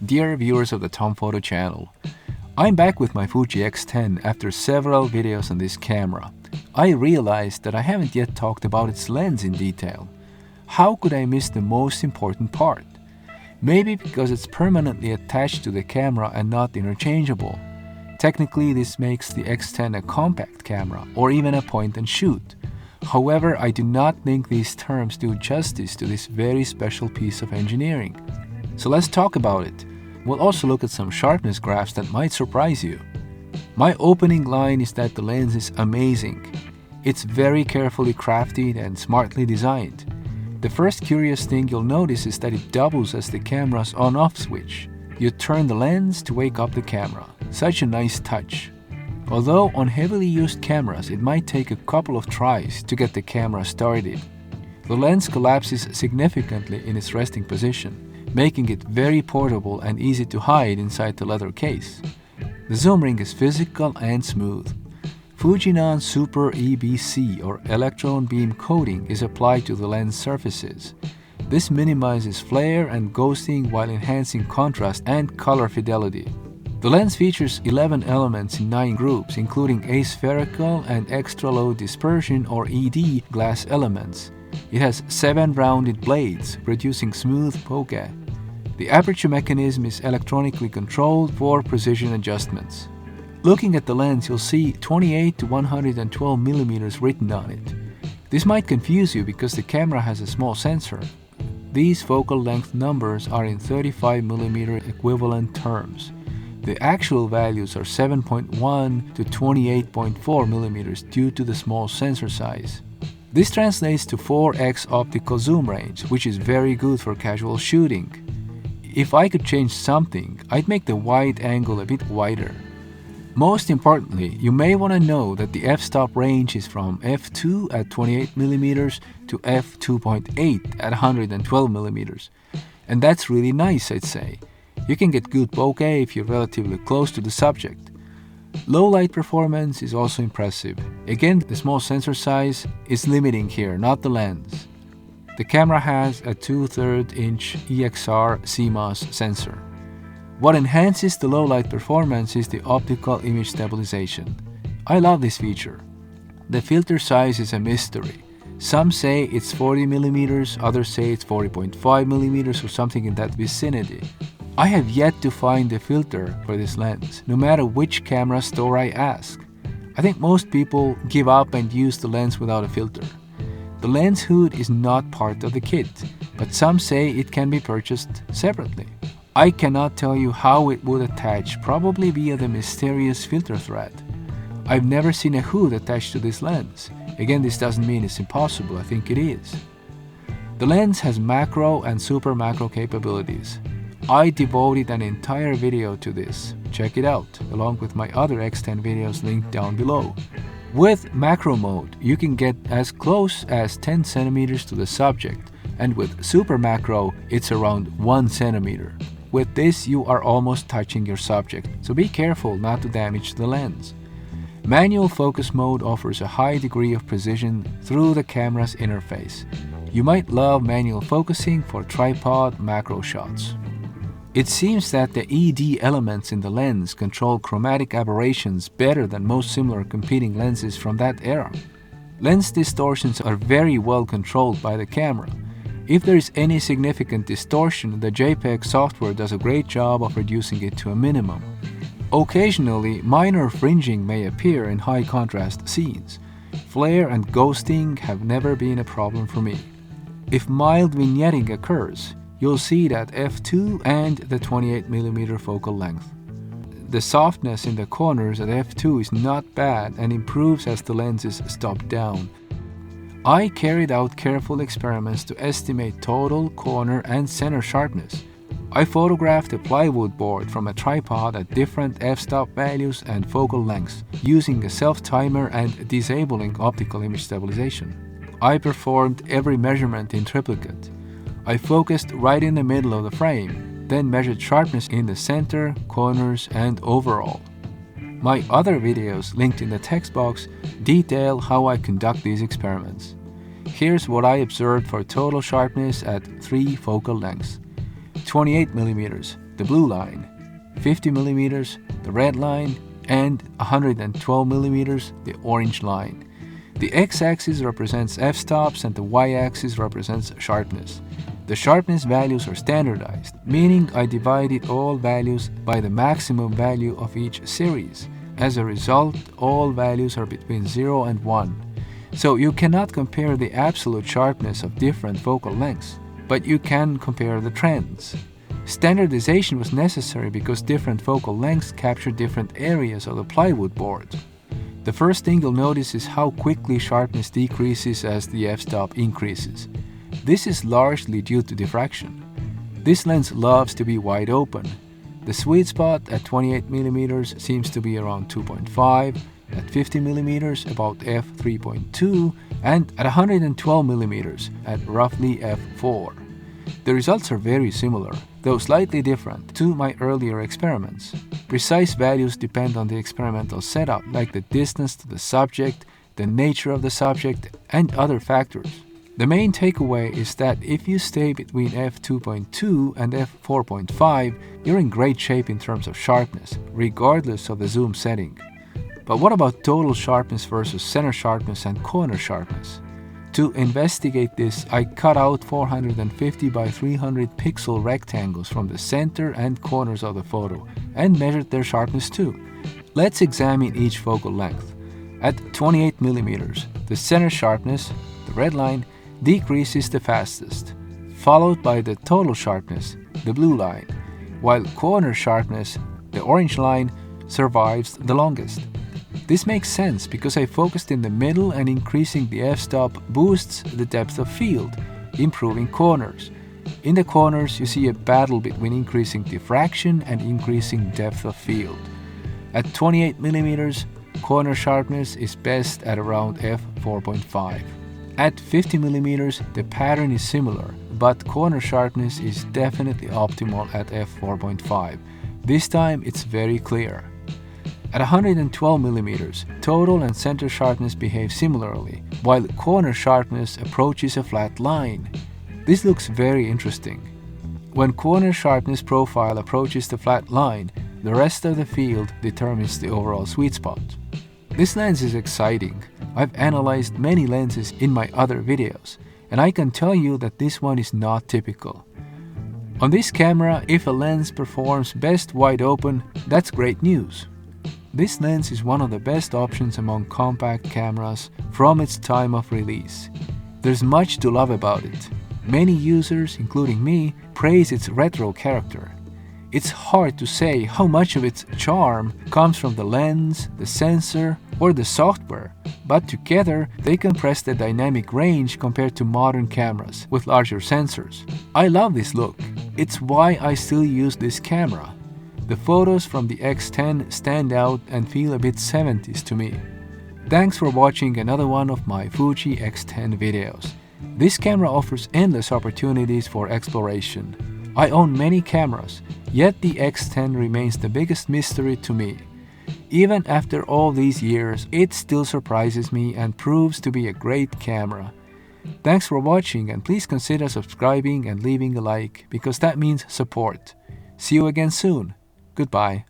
Dear viewers of the Tom Photo channel, I'm back with my Fuji X10 after several videos on this camera. I realized that I haven't yet talked about its lens in detail. How could I miss the most important part? Maybe because it's permanently attached to the camera and not interchangeable. Technically, this makes the X10 a compact camera or even a point and shoot. However, I do not think these terms do justice to this very special piece of engineering. So let's talk about it. We'll also look at some sharpness graphs that might surprise you. My opening line is that the lens is amazing. It's very carefully crafted and smartly designed. The first curious thing you'll notice is that it doubles as the camera's on-off switch. You turn the lens to wake up the camera. Such a nice touch. Although on heavily used cameras it might take a couple of tries to get the camera started. The lens collapses significantly in its resting position, making it very portable and easy to hide inside the leather case. The zoom ring is physical and smooth. Fujinon Super EBC or electron beam coating is applied to the lens surfaces. This minimizes flare and ghosting while enhancing contrast and color fidelity. The lens features 11 elements in 9 groups, including aspherical and extra low dispersion or ED glass elements. It has 7 rounded blades, producing smooth bokeh. The aperture mechanism is electronically controlled for precision adjustments. Looking at the lens, you'll see 28 to 112 mm written on it. This might confuse you because the camera has a small sensor. These focal length numbers are in 35 mm equivalent terms. The actual values are 7.1 to 28.4 mm due to the small sensor size. This translates to 4x optical zoom range, which is very good for casual shooting. If I could change something, I'd make the wide angle a bit wider. Most importantly, you may want to know that the f-stop range is from f2 at 28 mm to f2.8 at 112 mm. And that's really nice, I'd say. You can get good bokeh if you're relatively close to the subject. Low light performance is also impressive. Again, the small sensor size is limiting here, not the lens. The camera has a 2/3 inch EXR CMOS sensor. What enhances the low light performance is the optical image stabilization. I love this feature. The filter size is a mystery. Some say it's 40 mm, others say it's 40.5 mm or something in that vicinity. I have yet to find a filter for this lens, no matter which camera store I ask. I think most people give up and use the lens without a filter. The lens hood is not part of the kit, but some say it can be purchased separately. I cannot tell you how it would attach, probably via the mysterious filter thread. I've never seen a hood attached to this lens. Again, this doesn't mean it's impossible, I think it is. The lens has macro and super macro capabilities. I devoted an entire video to this. Check it out, along with my other X10 videos linked down below. With macro mode, you can get as close as 10 centimeters to the subject, and with super macro, it's around 1 centimeter. With this, you are almost touching your subject, so be careful not to damage the lens. Manual focus mode offers a high degree of precision through the camera's interface. You might love manual focusing for tripod macro shots. It seems that the ED elements in the lens control chromatic aberrations better than most similar competing lenses from that era. Lens distortions are very well controlled by the camera. If there is any significant distortion, the JPEG software does a great job of reducing it to a minimum. Occasionally, minor fringing may appear in high contrast scenes. Flare and ghosting have never been a problem for me. If mild vignetting occurs, you'll see that f2 and the 28 mm focal length. The softness in the corners at f2 is not bad and improves as the lens is stopped down. I carried out careful experiments to estimate total, corner, and center sharpness. I photographed a plywood board from a tripod at different f-stop values and focal lengths, using a self-timer and disabling optical image stabilization. I performed every measurement in triplicate. I focused right in the middle of the frame, then measured sharpness in the center, corners, and overall. My other videos, linked in the text box, detail how I conduct these experiments. Here's what I observed for total sharpness at 3 focal lengths. 28mm, the blue line, 50mm, the red line, and 112mm, the orange line. The x-axis represents f-stops and the y-axis represents sharpness. The sharpness values are standardized, meaning I divided all values by the maximum value of each series. As a result, all values are between 0 and 1. So you cannot compare the absolute sharpness of different focal lengths, but you can compare the trends. Standardization was necessary because different focal lengths capture different areas of the plywood board. The first thing you'll notice is how quickly sharpness decreases as the f-stop increases. This is largely due to diffraction. This lens loves to be wide open. The sweet spot at 28mm seems to be around 2.5, at 50mm about f3.2, and at 112mm at roughly f4. The results are very similar, though slightly different, to my earlier experiments. Precise values depend on the experimental setup, like the distance to the subject, the nature of the subject, and other factors. The main takeaway is that if you stay between f2.2 and f4.5, you're in great shape in terms of sharpness, regardless of the zoom setting. But what about total sharpness versus center sharpness and corner sharpness? To investigate this, I cut out 450 by 300 pixel rectangles from the center and corners of the photo and measured their sharpness too. Let's examine each focal length. At 28mm, the center sharpness, the red line, decreases the fastest, followed by the total sharpness, the blue line, while corner sharpness, the orange line, survives the longest. This makes sense because I focused in the middle and increasing the f-stop boosts the depth of field, improving corners. In the corners, you see a battle between increasing diffraction and increasing depth of field. At 28mm, corner sharpness is best at around f4.5. At 50mm, the pattern is similar, but corner sharpness is definitely optimal at f4.5. This time it's very clear. At 112mm, total and center sharpness behave similarly, while corner sharpness approaches a flat line. This looks very interesting. When corner sharpness profile approaches the flat line, the rest of the field determines the overall sweet spot. This lens is exciting. I've analyzed many lenses in my other videos, and I can tell you that this one is not typical. On this camera, if a lens performs best wide open, that's great news. This lens is one of the best options among compact cameras from its time of release. There's much to love about it. Many users, including me, praise its retro character. It's hard to say how much of its charm comes from the lens, the sensor, or the software, but together they compress the dynamic range compared to modern cameras with larger sensors. I love this look. It's why I still use this camera. The photos from the X10 stand out and feel a bit 70s to me. Thanks for watching another one of my Fuji X10 videos. This camera offers endless opportunities for exploration. I own many cameras, yet the X10 remains the biggest mystery to me. Even after all these years, it still surprises me and proves to be a great camera. Thanks for watching, and please consider subscribing and leaving a like, because that means support. See you again soon. Goodbye.